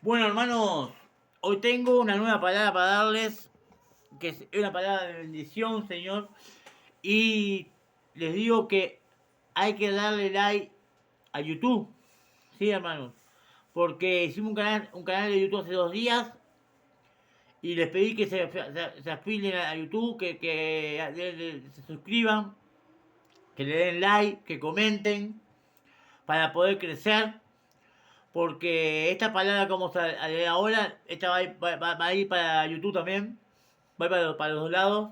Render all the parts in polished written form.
Bueno, hermanos, hoy tengo una nueva palabra para darles, que es una palabra de bendición, Señor. Y les digo que hay que darle like a YouTube, ¿sí, hermanos? Porque hicimos un canal de YouTube hace 2 días y les pedí que se afilien a YouTube, que se suscriban, que le den like, que comenten para poder crecer. Porque esta palabra que vamos a leer ahora, esta va a ir para YouTube también. Va a ir para los dos lados.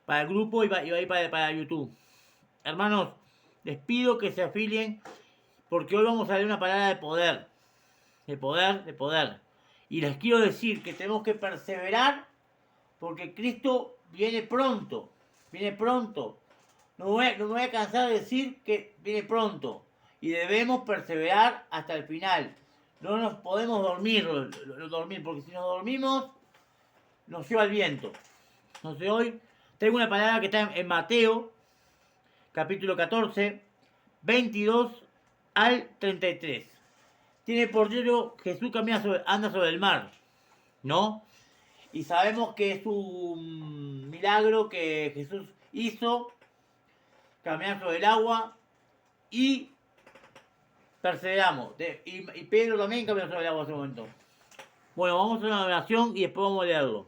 Para el grupo y va a ir para YouTube. Hermanos, les pido que se afilien porque hoy vamos a leer una palabra de poder. De poder, de poder. Y les quiero decir que tenemos que perseverar porque Cristo viene pronto. Viene pronto. No me voy a cansar de decir que viene pronto. Y debemos perseverar hasta el final. No nos podemos dormir, porque si nos dormimos, nos lleva el viento. Entonces hoy tengo una palabra que está en Mateo, capítulo 14, 22 al 33. Tiene por título Jesús anda sobre el mar, ¿no? Y sabemos que es un milagro que Jesús hizo, caminar sobre el agua, y perseveramos. Y Pedro también caminó sobre el agua en ese momento. Bueno, vamos a hacer una oración y después vamos a leerlo.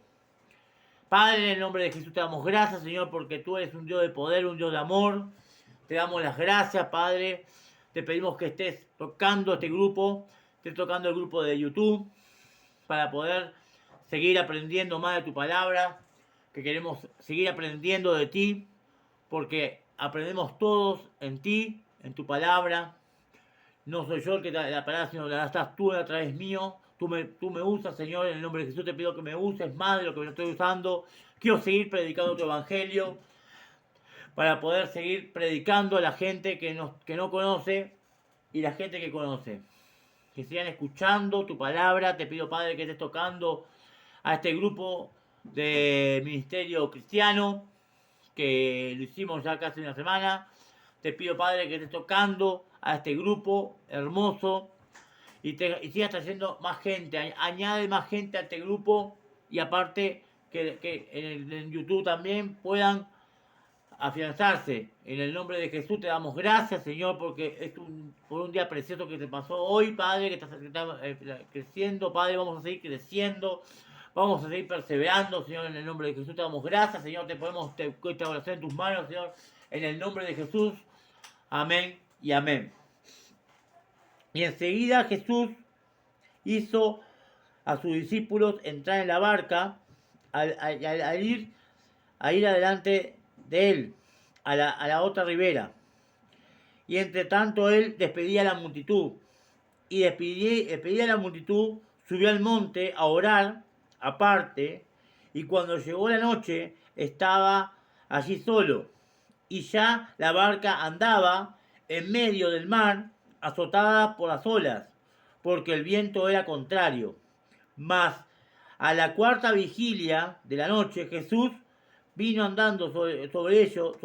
Padre, en el nombre de Jesús te damos gracias, Señor, porque tú eres un Dios de poder, un Dios de amor. Te damos las gracias, Padre. Te pedimos que estés tocando este grupo, estés tocando el grupo de YouTube, para poder seguir aprendiendo más de tu palabra, que queremos seguir aprendiendo de ti, porque aprendemos todos en ti, en tu palabra. No soy yo el que la palabra, sino la estás tú a través mío. Tú me usas, Señor, en el nombre de Jesús te pido que me uses más de lo que me estoy usando. Quiero seguir predicando tu evangelio para poder seguir predicando a la gente que no conoce y la gente que conoce. Que sigan escuchando tu palabra. Te pido, Padre, que estés tocando a este grupo de ministerio cristiano, que lo hicimos ya casi una semana. Te pido, Padre, que estés tocando a este grupo hermoso y sigas trayendo más gente. Añade más gente a este grupo y aparte que en YouTube también puedan afianzarse. En el nombre de Jesús te damos gracias, Señor, porque es por un día precioso que te pasó hoy, Padre, que estás creciendo, Padre. Vamos a seguir creciendo, vamos a seguir perseverando, Señor. En el nombre de Jesús te damos gracias, Señor. Te ponemos esta oración en tus manos, Señor, en el nombre de Jesús. Amén y amén. Y enseguida Jesús hizo a sus discípulos entrar en la barca al ir adelante de él a la otra ribera. Y entre tanto él despedía a la multitud. Y despedía a la multitud, subió al monte a orar aparte. Y cuando llegó la noche estaba allí solo. Y ya la barca andaba en medio del mar, azotada por las olas, porque el viento era contrario. Mas a la cuarta vigilia de la noche Jesús vino andando sobre ellos,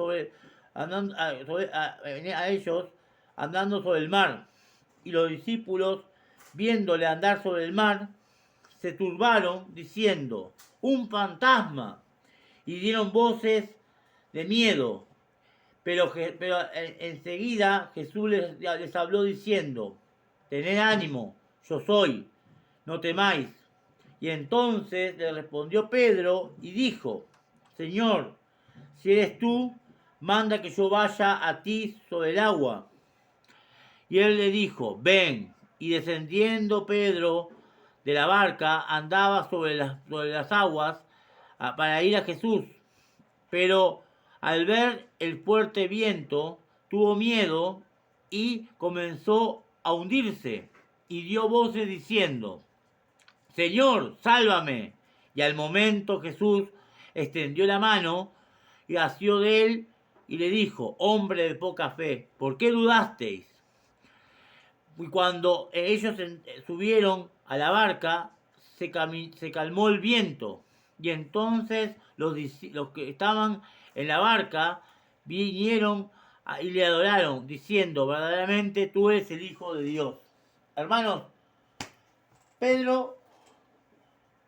a ellos, andando sobre el mar. Y los discípulos, viéndole andar sobre el mar, se turbaron, diciendo: ¡un fantasma! Y dieron voces de miedo. Pero enseguida Jesús les habló diciendo: tened ánimo, yo soy, no temáis. Y entonces le respondió Pedro y dijo: Señor, si eres tú, manda que yo vaya a ti sobre el agua. Y él le dijo: ven. Y descendiendo Pedro de la barca, andaba sobre las aguas para ir a Jesús. Pero al ver el fuerte viento, tuvo miedo y comenzó a hundirse. Y dio voces diciendo: Señor, sálvame. Y al momento Jesús extendió la mano y asió de él y le dijo: hombre de poca fe, ¿por qué dudasteis? Y cuando ellos subieron a la barca, se calmó el viento. Y entonces los que estaban en la barca vinieron y le adoraron, diciendo: verdaderamente tú eres el Hijo de Dios. Hermanos, Pedro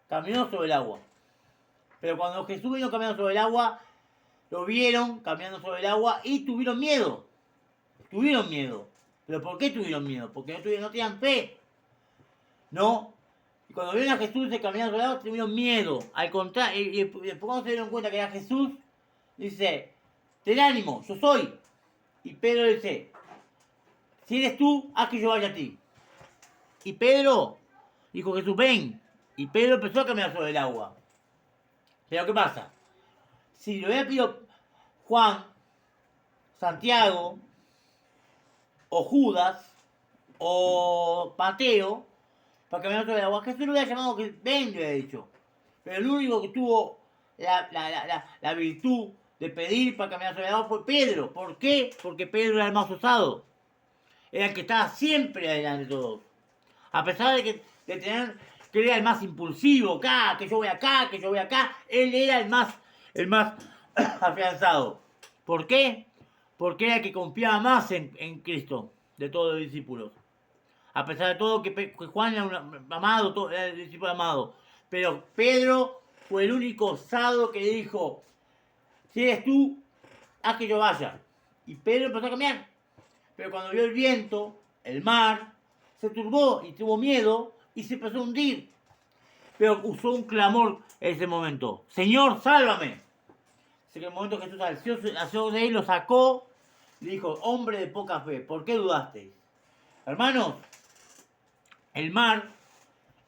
caminó sobre el agua. Pero cuando Jesús vino caminando sobre el agua, lo vieron caminando sobre el agua y tuvieron miedo. Tuvieron miedo. ¿Pero por qué tuvieron miedo? Porque no tenían fe. ¿No? Y cuando vieron a Jesús caminando sobre el agua, tuvieron miedo. Al contrario, y después cuando se dieron cuenta que era Jesús, dice, ten ánimo, yo soy. Y Pedro dice, si eres tú, haz que yo vaya a ti. Y Pedro dijo, Jesús, ven. Y Pedro empezó a caminar sobre el agua. Pero ¿qué pasa? Si lo hubiera pedido Juan, Santiago, o Judas, o Mateo, para caminar sobre el agua, Jesús lo hubiera llamado que ven, le hubiera dicho. Pero el único que tuvo la virtud de pedir para caminar sobre el agua fue Pedro. ¿Por qué? Porque Pedro era el más osado. Era el que estaba siempre adelante de todos. A pesar de tener que era el más impulsivo, acá, que yo voy acá, que yo voy acá, él era el más afianzado. ¿Por qué? Porque era el que confiaba más en Cristo, de todos los discípulos. A pesar de todo que Juan era un amado, era el discípulo amado. Pero Pedro fue el único osado que dijo, si eres tú, haz que yo vaya. Y Pedro empezó a caminar. Pero cuando vio el viento, el mar, se turbó y tuvo miedo y se empezó a hundir. Pero usó un clamor en ese momento. Señor, sálvame. Así que en el momento Jesús alzó de él, lo sacó y le dijo, hombre de poca fe, ¿por qué dudasteis? Hermanos, el mar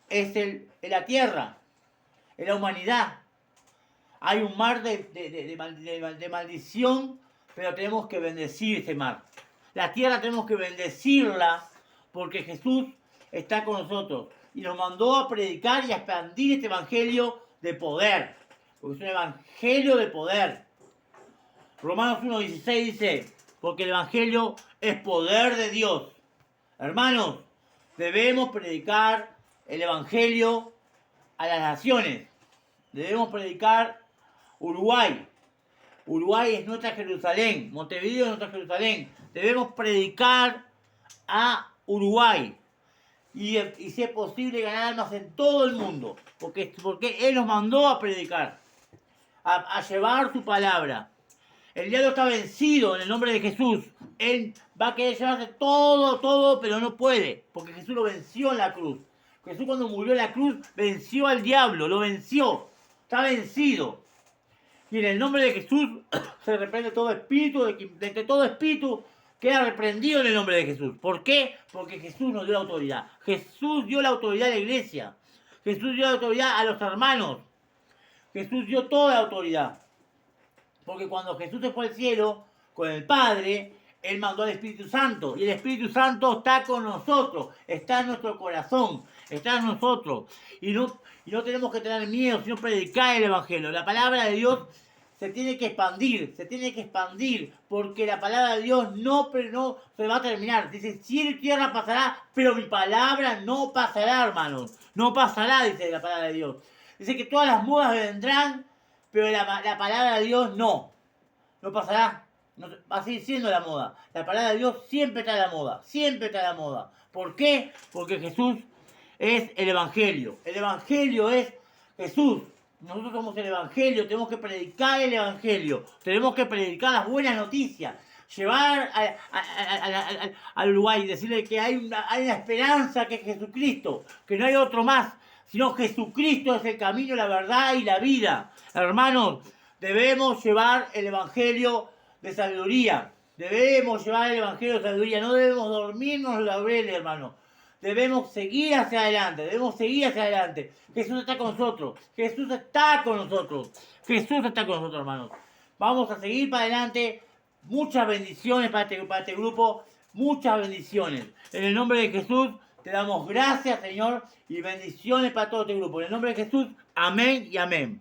es la tierra, es la humanidad. Hay un mar de maldición, pero tenemos que bendecir ese mar. La tierra tenemos que bendecirla porque Jesús está con nosotros y nos mandó a predicar y a expandir este evangelio de poder, porque es un evangelio de poder. Romanos 1:16 dice, porque el evangelio es poder de Dios. Hermanos, debemos predicar el evangelio a las naciones. Debemos predicar Uruguay. Uruguay es nuestra Jerusalén. Montevideo es nuestra Jerusalén. Debemos predicar a Uruguay. Y si es posible ganar almas en todo el mundo. Porque Él nos mandó a predicar. A llevar su palabra. El diablo está vencido en el nombre de Jesús. Él va a querer llevarse todo, pero no puede. Porque Jesús lo venció en la cruz. Jesús cuando murió en la cruz venció al diablo. Lo venció. Está vencido. Y en el nombre de Jesús se reprende todo espíritu, de que todo espíritu queda reprendido en el nombre de Jesús. ¿Por qué? Porque Jesús nos dio la autoridad. Jesús dio la autoridad a la iglesia. Jesús dio la autoridad a los hermanos. Jesús dio toda la autoridad. Porque cuando Jesús se fue al cielo con el Padre, Él mandó al Espíritu Santo. Y el Espíritu Santo está con nosotros. Está en nuestro corazón. Está en nosotros. Y no tenemos que tener miedo, sino predicar el Evangelio. La palabra de Dios se tiene que expandir, porque la palabra de Dios no se va a terminar. Dice, cielo y tierra pasará, pero mi palabra no pasará, hermanos. No pasará, dice la palabra de Dios. Dice que todas las modas vendrán, pero la palabra de Dios no pasará. No, va a seguir siendo la moda. La palabra de Dios siempre está en la moda. Siempre está en la moda. ¿Por qué? Porque Jesús es el Evangelio. El Evangelio es Jesús. Nosotros somos el Evangelio. Tenemos que predicar el Evangelio. Tenemos que predicar las buenas noticias. Llevar al Uruguay y decirle que hay una esperanza, que es Jesucristo. Que no hay otro más. Sino Jesucristo es el camino, la verdad y la vida. Hermanos, debemos llevar el Evangelio de sabiduría. Debemos llevar el Evangelio de sabiduría. No debemos dormirnos los laureles, hermanos. Debemos seguir hacia adelante. Jesús está con nosotros. Jesús está con nosotros, hermanos. Vamos a seguir para adelante. Muchas bendiciones para este grupo. Muchas bendiciones. En el nombre de Jesús te damos gracias, Señor, y bendiciones para todo este grupo. En el nombre de Jesús, amén y amén.